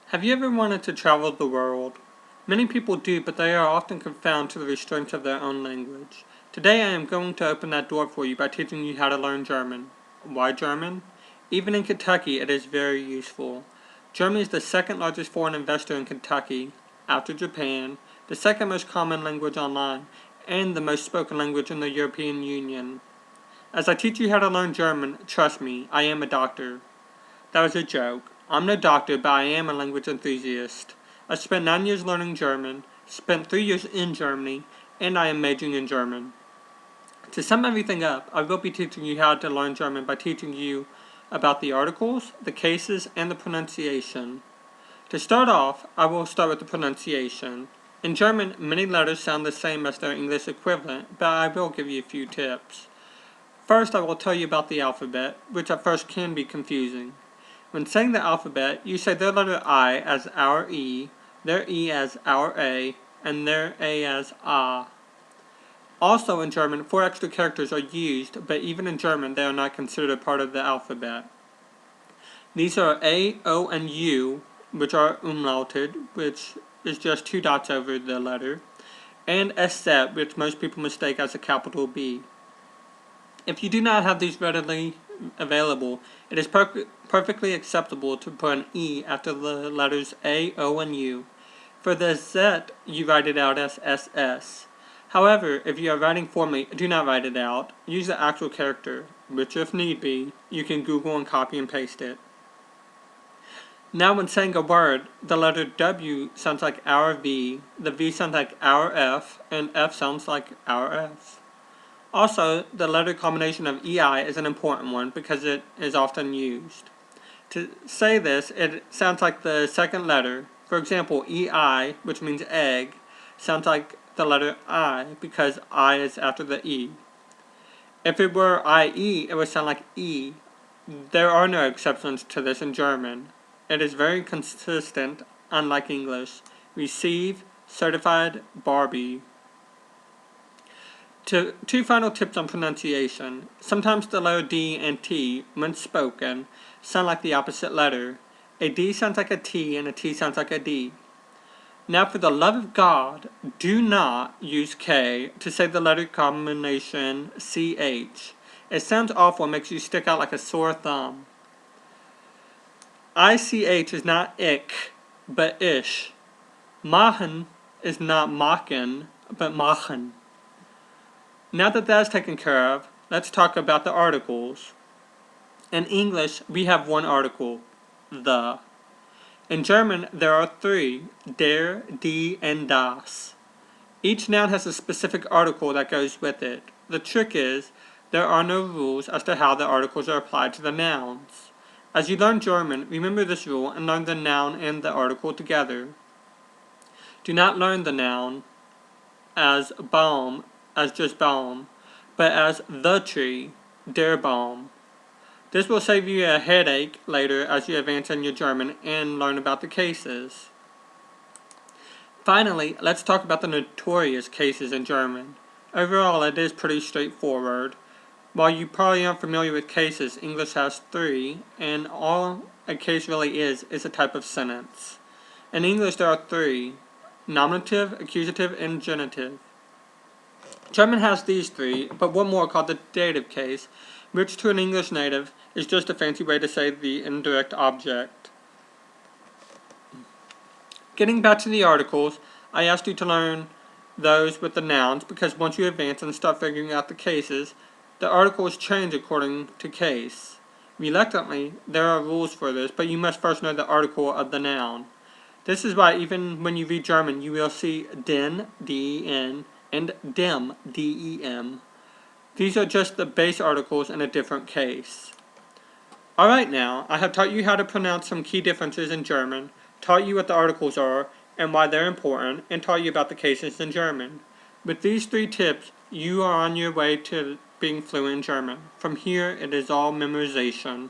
Have you ever wanted to travel the world? Many people do, but they are often confined to the restraints of their own language. Today I am going to open that door for you by teaching you how to learn German. Why German? Even in Kentucky it is very useful. Germany is the second largest foreign investor in Kentucky, after Japan, the second most common language online, and the most spoken language in the European Union. As I teach you how to learn German, trust me, I am a doctor. That was a joke. I'm no doctor, but I am a language enthusiast. I spent 9 years learning German, spent 3 years in Germany, and I am majoring in German. To sum everything up, I will be teaching you how to learn German by teaching you about the articles, the cases, and the pronunciation. To start off, I will start with the pronunciation. In German, many letters sound the same as their English equivalent, but I will give you a few tips. First, I will tell you about the alphabet, which at first can be confusing. When saying the alphabet, you say their letter I as our E, their E as our A, and their A as A. Also in German, 4 extra characters are used, but even in German they are not considered a part of the alphabet. These are A, O, and U, which are umlauted, which is just 2 dots over the letter, and SZ, which most people mistake as a capital B. If you do not have these readily available, it is perfectly acceptable to put an E after the letters A, O, and U. For the Z, you write it out as SS. However, if you are writing formally, do not write it out. Use the actual character, which if need be, you can Google and copy and paste it. Now when saying a word, the letter W sounds like our V, the V sounds like our F, and F sounds like our F. Also, the letter combination of EI is an important one because it is often used. To say this, it sounds like the second letter. For example, EI, which means egg, sounds like the letter I because I is after the E. If it were IE, it would sound like E. There are no exceptions to this in German. It is very consistent, unlike English. Receive, certified, Barbie. Two final tips on pronunciation. Sometimes the letter D and T, when spoken, sound like the opposite letter. A D sounds like a T and a T sounds like a D. Now for the love of God, do not use K to say the letter combination CH. It sounds awful and makes you stick out like a sore thumb. ICH is not ich, but ish. Machen is not machen, but machen. Now that that's taken care of, let's talk about the articles. In English, we have one article, the. In German, there are 3, der, die, and das. Each noun has a specific article that goes with it. The trick is, there are no rules as to how the articles are applied to the nouns. As you learn German, remember this rule and learn the noun and the article together. Do not learn the noun as Baum as just Baum, but as the tree, der Baum. This will save you a headache later as you advance in your German and learn about the cases. Finally, let's talk about the notorious cases in German. Overall, it is pretty straightforward. While you probably aren't familiar with cases, English has 3, and all a case really is a type of sentence. In English, there are 3, nominative, accusative, and genitive. German has these 3, but one more called the dative case, which to an English native is just a fancy way to say the indirect object. Getting back to the articles, I asked you to learn those with the nouns because once you advance and start figuring out the cases, the articles change according to case. Reluctantly, there are rules for this, but you must first know the article of the noun. This is why even when you read German, you will see den, D-E-N, and dem, D-E-M. These are just the base articles in a different case. Alright now, I have taught you how to pronounce some key differences in German, taught you what the articles are and why they're important, and taught you about the cases in German. With these 3 tips, you are on your way to being fluent in German. From here, it is all memorization.